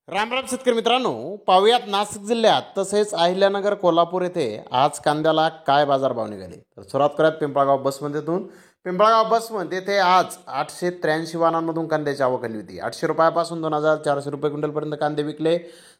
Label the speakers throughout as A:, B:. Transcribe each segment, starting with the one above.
A: राम राम शेतकरी मित्रांनो, पाहुयात नाशिक जिल्ह्यात तसेच अहिल्यानगर कोल्हापूर येथे आज कांद्याला काय बाजारभाव निघाले। तर सुरुवात करूयात पिंपळगाव बसमध्येतून। पिंपळगाव बसमध्ये येथे आज 883 वाहनांमधून कांद्याची आवक आली होती। 800 रुपयापासून 2400 रुपये क्विंटलपर्यंत कांदे विकले।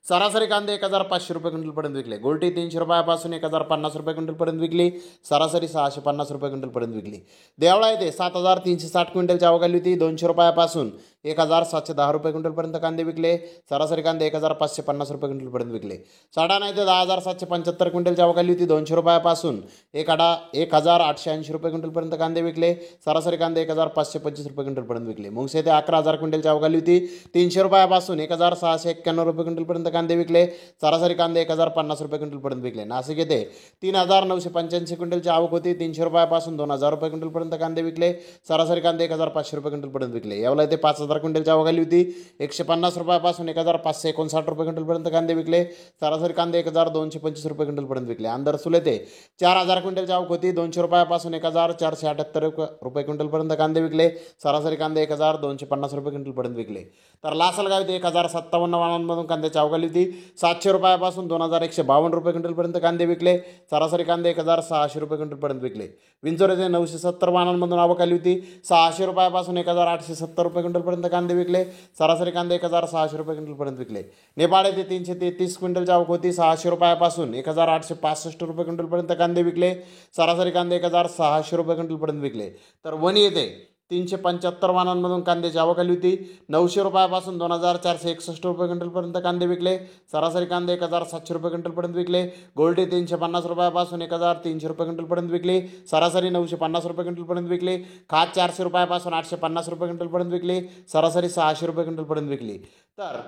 A: सरासरी कांदे 1500 रुपये क्विंटलपर्यंत विकले। गोल्टी 300 रुपयापासून 1050 रुपये क्विंटलपर्यंत विकली। सरासरी 650 रुपये क्विंटलपर्यंत विकली। देवळा येथे 7360 क्विंटलची आवक आली होती। 200 रुपयापासून 1710 रुपये क्विंटलपर्यंत कांदे विकले। सरासरी कांदे 1550 रुपये क्विंटलपर्यंत विकले। साडाणा येथे 10775 क्विंटलची आवक आली होती। 200 रुपयापासून 1880 रुपये क्विंटलपर्यंत कांदे विकले। सरासरी कांदे 1525 रुपये क्विंटलपर्यंत विकले। मुंगसे येथे 11000 क्विंटलची आवक आली होती। 300 रुपयापासून 1691 रुपये क्विंटलपर्यंत कांदे विकले। सरासरी कांदे 1050 रुपये क्विंटलपर्यंत विकले। नाशिक येथे 3985 क्विंटलची आवक होती। 300 रुपयापासून 2000 रुपये क्विंटलपर्यंत कांदे विकले। सरासरी कांदे 1500 रुपये क्विंटलपर्यंत विकले। येवला येथे 5000 क्विंटलची आवक आली होती। 150 रुपयापासून 1559 रुपये क्विंटलपर्यंत कांदे विकले। सरासरी कांदे 1225 रुपये क्विंटलपर्यंत विकले। अंदरसूल येथे 4000 क्विंटलची आवक होती। 200 रुपयापासून 1478 रुपये क्विंटलपर्यंत कांदे विकले। सरासरी कांदे 1250 रुपये क्विंटलपर्यंत विकले। तर लासलगाव येथे 1057 वाहनांमधून कांद्याची आवक आली होती। 700 रुपयापासून 2152 रुपये क्विंटलपर्यंत कांदे विकले। सरासरी कांदे 1600 रुपये क्विंटलपर्यंत विकले। विंचोर येथे 970 वाहनांमधून आवक आली होती। 600 रुपयापासून 1870 रुपये क्विंटलपर्यंत कांदे विकले। सरासरी कांदे 1600 रुपये क्विंटलपर्यंत विकले। नेपाळ येथे 333 क्विंटलची आवक होती। 600 रुपयापासून 1865 रुपये क्विंटलपर्यंत कांदे विकले। सरासरी कांदे 1600 रुपये क्विंटलपर्यंत विकले। तर वणी येथे 375 वाहनांमधून कांद्याची आवक आली होती। 900 रुपयापासून 2461 रुपये क्विंटलपर्यंत कांदे विकले। सरासरी कांदे 1700 रुपये क्विंटलपर्यंत विकले। गोल्टी 350 रुपयापासून 1300 रुपये क्विंटलपर्यंत विकली। सरासरी 950 रुपये क्विंटलपर्यंत विकले। खाद 400 रुपयापासून 850 रुपये क्विंटलपर्यंत विकली। सरासरी 600 रुपये क्विंटलपर्यंत विकली। तर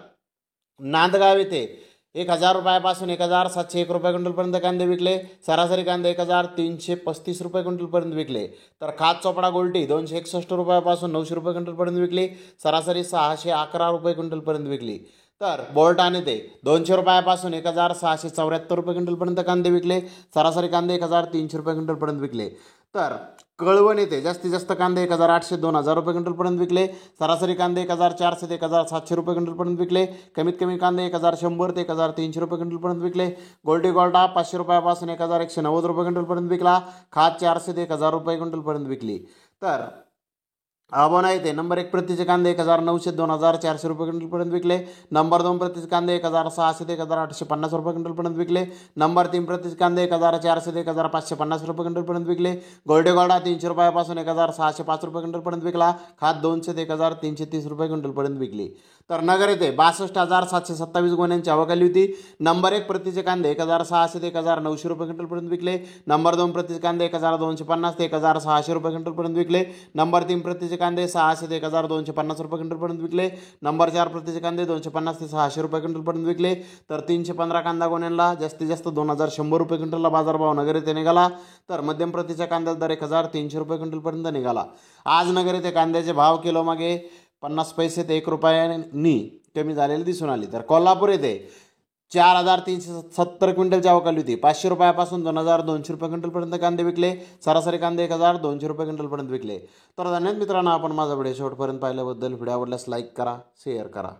A: नांदगाव येथे 1000 रुपयापासून 1701 रुपये क्विंटलपर्यंत कांदे विकले। सरासरी कांदे 1335 रुपये क्विंटलपर्यंत विकले। तर खाद चोपडा गोल्टी 261 रुपयापासून 900 रुपये क्विंटलपर्यंत विकली। सरासरी 611 रुपये क्विंटलपर्यंत विकली। तर बोल्टान येथे 200 रुपयापासून 1674 रुपये क्विंटलपर्यंत कांदे विकले। सरासरी कांदे 1300 रुपये क्विंटलपर्यंत विकले। तर कळवण येथे जास्तीत जास्त कांदे 1800 2000 रुपये क्विंटलपर्यंत विकले। सरासरी कांदे 1400 ते 1700 रुपये क्विंटलपर्यंत विकले। कमीत कमी कांदे 1100 ते 1300 रुपये क्विंटलपर्यंत विकले। गोल्टी गोल्टा 500 रुपयापासून 1190 रुपये क्विंटलपर्यंत विकला। खाद 400 ते 1000 रुपये क्विंटलपर्यंत विकली। तर आबोना येथे नंबर 1 प्रतीचे कांदे 1900 2400 रुपये क्विंटलपर्यंत विकले। नंबर 2 प्रतीचे कांदे 1600 ते 1850 रुपये क्विंटलपर्यंत विकले। नंबर 3 प्रतीचे कांदे 1400 ते 1550 रुपये क्विंटलपर्यंत विकले। गोल्डे गोल्डा 300 रुपयापासून 1605 रुपये क्विंटलपर्यंत विकला। खाद 200 ते 1330 रुपये क्विंटलपर्यंत विकली। तर नगर येथे 62727 गोण्यांची आवक आली होती। नंबर 1 प्रतीचे कांदे 1600 ते 1900 रुपये क्विंटलपर्यंत विकले। नंबर 2 प्रतीचे कांदे 1250 ते 1600 रुपये क्विंटलपर्यंत विकले। नंबर 3 प्रतीचे कांदे 600 ते 1250 रुपये क्विंटलपर्यंत विकले। नंबर 4 प्रतीचे कांदे 250 ते 600 रुपये क्विंटलपर्यंत विकले। तर 315 कांदा गोण्यांना जास्तीत जास्त 2100 रुपये क्विंटलला बाजारभाव नगर येथे निघाला। तर मध्यम प्रतीच्या कांद्याचा दर 1300 रुपये क्विंटलपर्यंत निघाला। आज नगर येथे कांद्याचे भाव किलो मागे 50 पैसे ते 1 रुपयानी कमी झालेले दिसून आले। तर कोल्हापूर येथे 4370 क्विंटलची आवक आली होती। 500 रुपयापासून 2200 रुपये क्विंटलपर्यंत कांदे विकले। सरासरी कांदे 1200 रुपये क्विंटलपर्यंत विकले। तर धन्यवाद मित्रांनो, आपण माझा व्हिडिओ शेवटपर्यंत पाहिल्याबद्दल। व्हिडिओ आवडल्यास लाईक करा, शेअर करा।